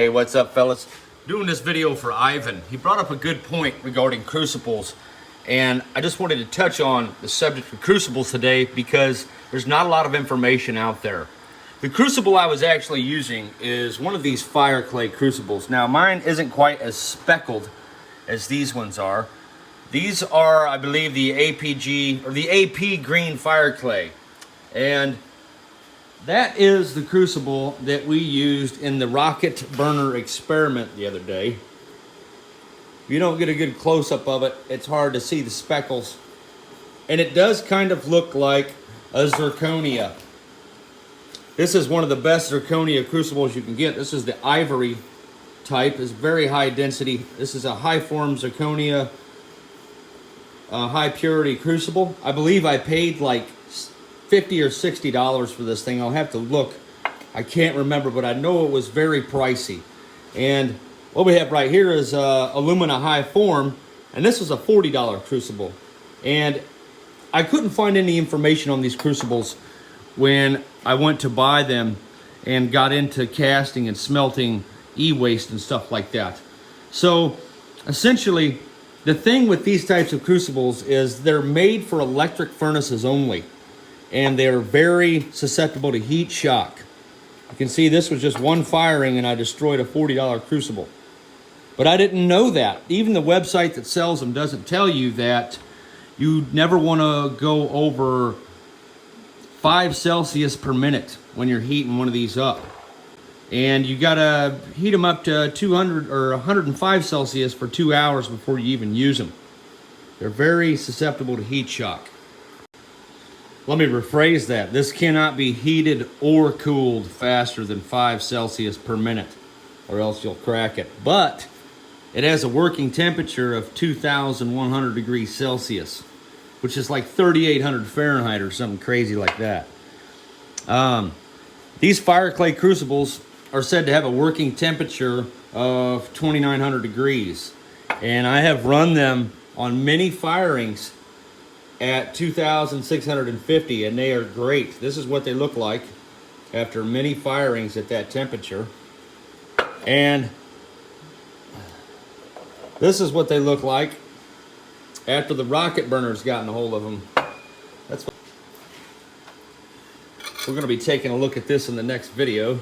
Hey, what's up, fellas? Doing this video for Ivan. He brought up a good point regarding crucibles, and I just wanted to touch on the subject of crucibles today because there's not a lot of information out there. The crucible I was actually using is one of these fire clay crucibles. Now, mine isn't quite as speckled as these ones are. These are, I believe, the APG or the AP green fire clay, and that is the crucible that we used in the rocket burner experiment the other day. If you don't get a good close-up of it, it's hard to see the speckles. And it does kind of look like a zirconia. This is one of the best zirconia crucibles you can get. This is the ivory type. It's very high density. This is a high form zirconia, high purity crucible. I believe I paid like $50 or $60 for this thing. I'll have to look. I can't remember, but I know it was very pricey. And what we have right here is alumina high form, and this is a $40 crucible. And I couldn't find any information on these crucibles when I went to buy them and got into casting and smelting e-waste and stuff like that. So essentially, the thing with these types of crucibles is they're made for electric furnaces only, and they're very susceptible to heat shock. You can see this was just one firing and I destroyed a $40 crucible. But I didn't know that. Even the website that sells them doesn't tell you that you never want to go over 5 Celsius per minute when you're heating one of these up. And you gotta heat them up to 200 or 105 Celsius for 2 hours before you even use them. They're very susceptible to heat shock. Let me rephrase that. This cannot be heated or cooled faster than 5 Celsius per minute, or else you'll crack it. But it has a working temperature of 2,100 degrees Celsius, which is like 3,800 Fahrenheit or something crazy like that. These fire clay crucibles are said to have a working temperature of 2,900 degrees. And I have run them on many firings at 2,650, and they are great. This is what they look like after many firings at that temperature. And this is what they look like after the rocket burner's gotten a hold of them. That's what we're going to be taking a look at this in the next video.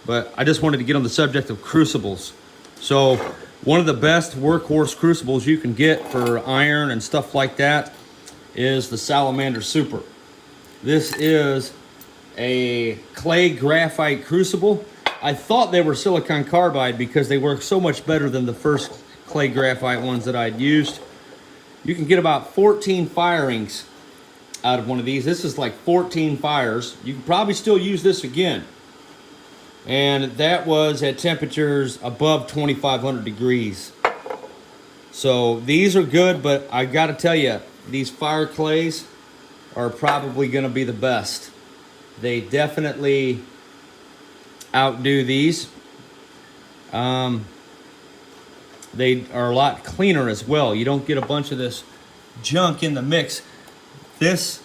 But I just wanted to get on the subject of crucibles. So one of the best workhorse crucibles you can get for iron and stuff like that is the Salamander Super. This is a clay graphite crucible. I thought they were silicon carbide because they work so much better than the first clay graphite ones that I'd used. You can get about 14 firings out of one of these. This is like 14 fires. You can probably still use this again. And that was at temperatures above 2,500 degrees. So these are good, but I gotta tell you, these fire clays are probably gonna be the best. They definitely outdo these. They are a lot cleaner as well. You don't get a bunch of this junk in the mix. This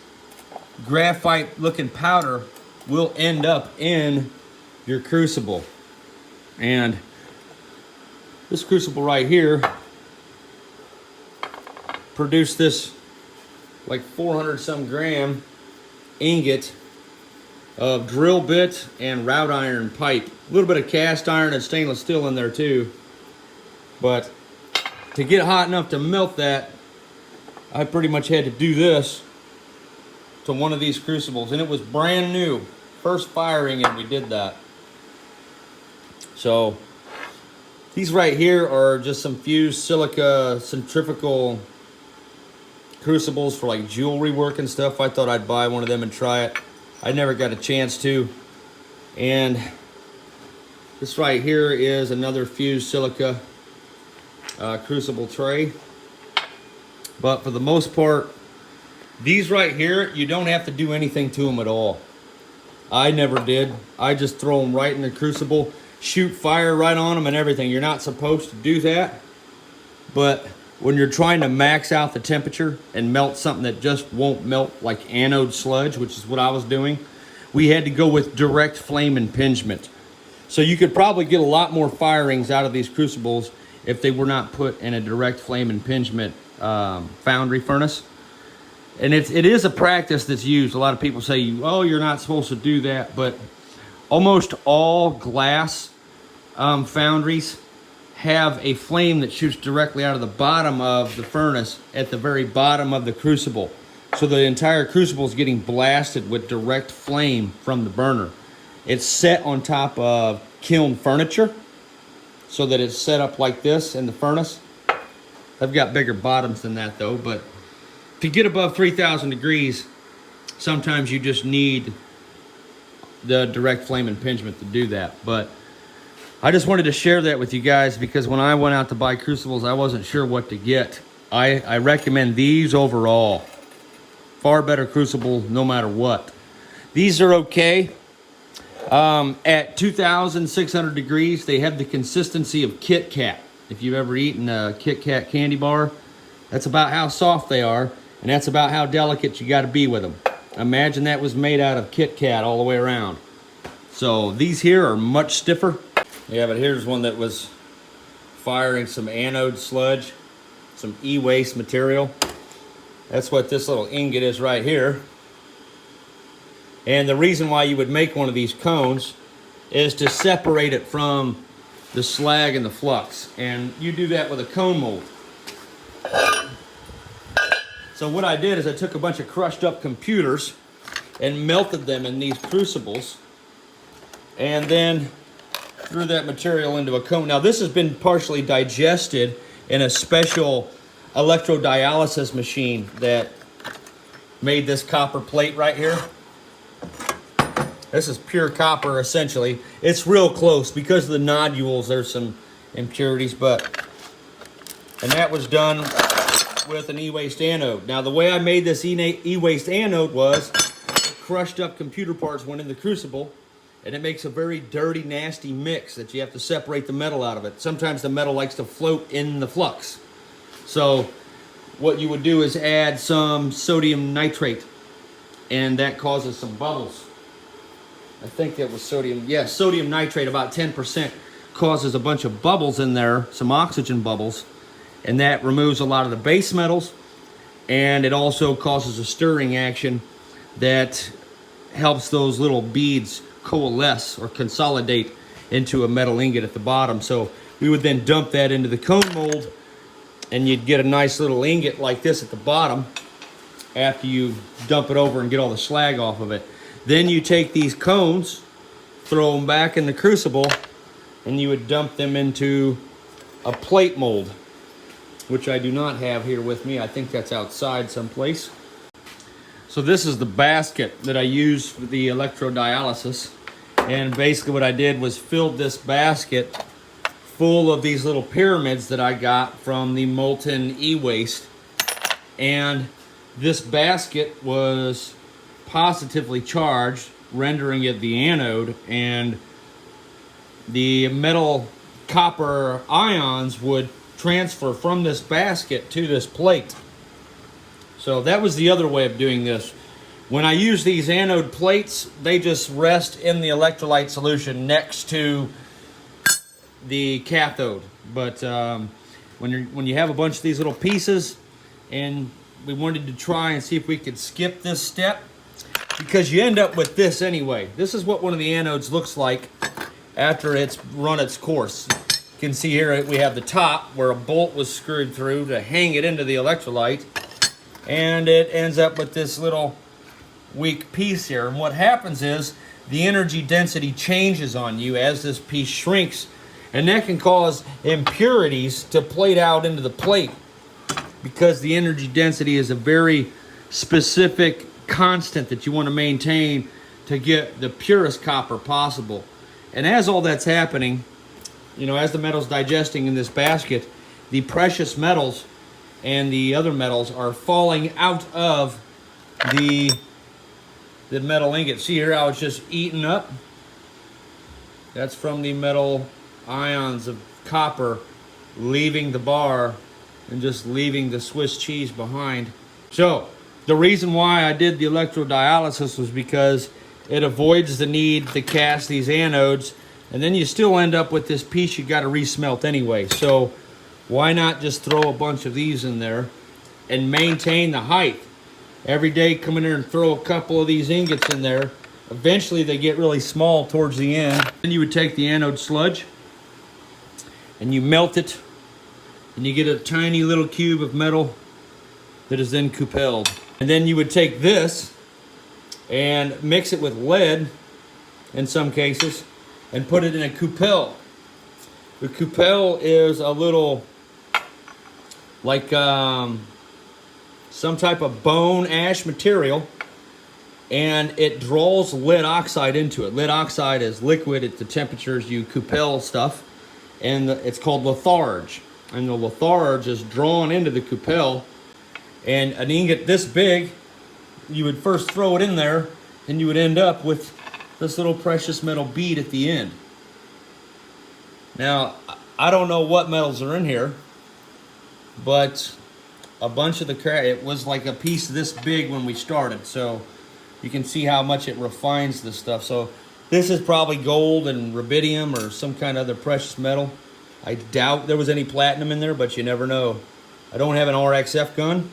graphite looking powder will end up in your crucible. And this crucible right here produced this like 400 some gram ingot of drill bit and wrought iron pipe. A little bit of cast iron and stainless steel in there too. But to get hot enough to melt that, I pretty much had to do this to one of these crucibles, and it was brand new. First firing, and we did that. So these right here are just some fused silica centrifugal crucibles for like jewelry work and stuff. I thought I'd buy one of them and try it. I never got a chance to. And this right here is another fused silica crucible tray. But for the most part, these right here, you don't have to do anything to them at all. I never did. I just throw them right in the crucible, shoot fire right on them and everything. You're not supposed to do that. But when you're trying to max out the temperature and melt something that just won't melt, like anode sludge, which is what I was doing, we had to go with direct flame impingement. So you could probably get a lot more firings out of these crucibles if they were not put in a direct flame impingement foundry furnace. And it is a practice that's used. A lot of people say, oh, you're not supposed to do that, but almost all glass foundries have a flame that shoots directly out of the bottom of the furnace at the very bottom of the crucible. So the entire crucible is getting blasted with direct flame from the burner. It's set on top of kiln furniture so that it's set up like this in the furnace. I've got bigger bottoms than that though, but to get above 3,000 degrees, sometimes you just need the direct flame impingement to do that. But I just wanted to share that with you guys because when I went out to buy crucibles, I wasn't sure what to get. I recommend these overall. Far better crucible no matter what. These are okay. At 2,600 degrees, they have the consistency of Kit Kat. If you've ever eaten a Kit Kat candy bar, that's about how soft they are, and that's about how delicate you got to be with them. Imagine that was made out of Kit Kat all the way around. So these here are much stiffer. Yeah, but here's one that was firing some anode sludge, some e-waste material. That's what this little ingot is right here. And the reason why you would make one of these cones is to separate it from the slag and the flux. And you do that with a cone mold. So what I did is I took a bunch of crushed up computers and melted them in these crucibles and then threw that material into a cone. Now this has been partially digested in a special electrodialysis machine that made this copper plate right here. This is pure copper essentially. It's real close because of the nodules. There's some impurities, and that was done with an e-waste anode. Now the way I made this e-waste anode was crushed up computer parts went in the crucible, and it makes a very dirty, nasty mix that you have to separate the metal out of it. Sometimes the metal likes to float in the flux. So what you would do is add some sodium nitrate, and that causes some bubbles. I think that was sodium, yes, sodium nitrate, about 10%, causes a bunch of bubbles in there, some oxygen bubbles, and that removes a lot of the base metals, and it also causes a stirring action that helps those little beads coalesce or consolidate into a metal ingot at the bottom. So we would then dump that into the cone mold, and you'd get a nice little ingot like this at the bottom after you dump it over and get all the slag off of it. Then you take these cones, throw them back in the crucible, and you would dump them into a plate mold, which I do not have here with me. I think that's outside someplace. So this is the basket that I use for the electrodialysis. And basically what I did was filled this basket full of these little pyramids that I got from the molten e-waste. And this basket was positively charged, rendering it the anode, and the metal copper ions would transfer from this basket to this plate. So that was the other way of doing this. When I use these anode plates, they just rest in the electrolyte solution next to the cathode. But when you have a bunch of these little pieces, and we wanted to try and see if we could skip this step, because you end up with this anyway. This is what one of the anodes looks like after it's run its course. You can see here we have the top where a bolt was screwed through to hang it into the electrolyte, and it ends up with this little weak piece here. And what happens is the energy density changes on you as this piece shrinks, and that can cause impurities to plate out into the plate, because the energy density is a very specific constant that you want to maintain to get the purest copper possible. And as all that's happening, you know, as the metal's digesting in this basket, the precious metals and the other metals are falling out of the metal ingot. See here how it's just eaten up? That's from the metal ions of copper leaving the bar and just leaving the Swiss cheese behind. So the reason why I did the electrodialysis was because it avoids the need to cast these anodes And then you still end up with this piece you got to resmelt anyway. So why not just throw a bunch of these in there and maintain the height? Every day come in there and throw a couple of these ingots in there. Eventually they get really small towards the end. Then you would take the anode sludge and you melt it, and you get a tiny little cube of metal that is then cupelled. And then you would take this and mix it with lead in some cases and put it in a cupel. The cupel is a little like some type of bone ash material, and it draws lead oxide into it. Lead oxide is liquid at the temperatures you cupel stuff, and it's called litharge. And the litharge is drawn into the cupel, and an ingot this big, you would first throw it in there, and you would end up with this little precious metal bead at the end. Now, I don't know what metals are in here, but a bunch of it was like a piece this big when we started, so you can see how much it refines this stuff. So this is probably gold and rubidium or some kind of other precious metal. I doubt there was any platinum in there, but you never know. I don't have an RXF gun.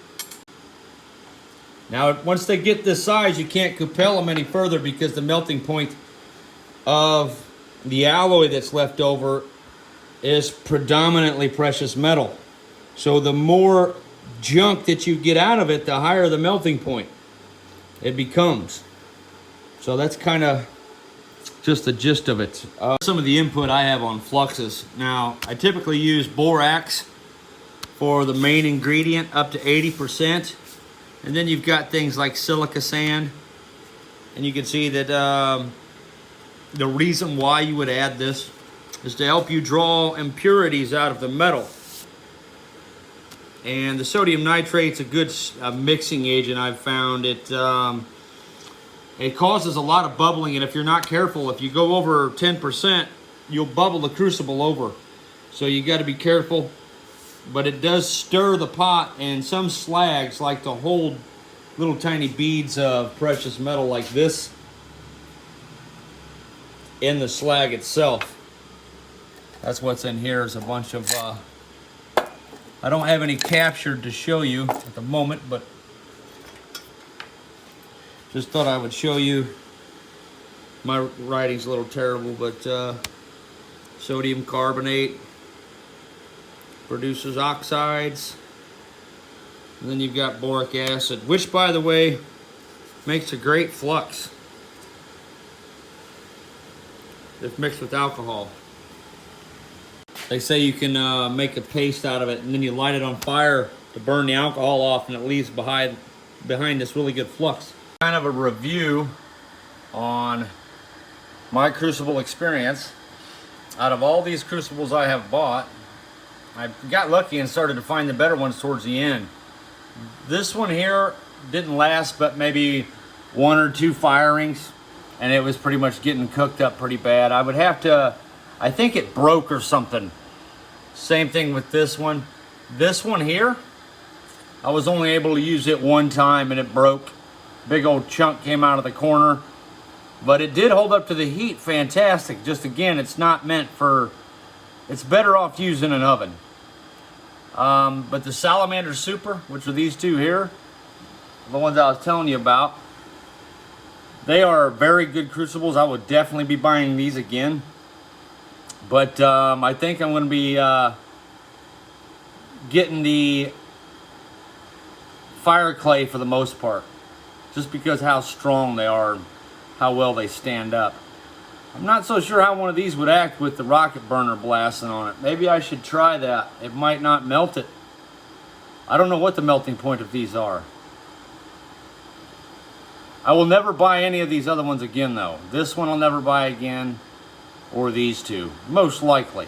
Now, once they get this size, you can't cupel them any further because the melting point of the alloy that's left over is predominantly precious metal. So the more junk that you get out of it, the higher the melting point it becomes. So that's kind of just the gist of it. Some of the input I have on fluxes. Now, I typically use borax for the main ingredient up to 80%. And then you've got things like silica sand. And you can see that the reason why you would add this is to help you draw impurities out of the metal. And the sodium nitrate's a good mixing agent. I've found it. It causes a lot of bubbling, and if you're not careful, if you go over 10%, you'll bubble the crucible over. So you got to be careful. But it does stir the pot, and some slags like to hold little tiny beads of precious metal like this in the slag itself. That's what's in here, is a bunch of I don't have any captured to show you at the moment, but just thought I would show you. My writing's a little terrible, but sodium carbonate produces oxides. And then you've got boric acid, which, by the way, makes a great flux if mixed with alcohol. They say you can make a paste out of it, and then you light it on fire to burn the alcohol off, and it leaves behind this really good flux. Kind of a review on my crucible experience. Out of all these crucibles I have bought, I got lucky and started to find the better ones towards the end. This one here didn't last but maybe 1 or 2 firings, and it was pretty much getting cooked up pretty bad. I would have to, I think it broke or something. Same thing with this one. This one here, I was only able to use it one time and it broke. Big old chunk came out of the corner. But it did hold up to the heat fantastic. Just again, it's not meant for, it's better off used in an oven. But the Salamander Super, which are these two here, the ones I was telling you about, they are very good crucibles. I would definitely be buying these again. But I think I'm going to be getting the fire clay for the most part, just because how strong they are, how well they stand up. I'm not so sure how one of these would act with the rocket burner blasting on it. Maybe I should try that. It might not melt it. I don't know what the melting point of these are. I will never buy any of these other ones again though. This one I'll never buy again, or these two, most likely.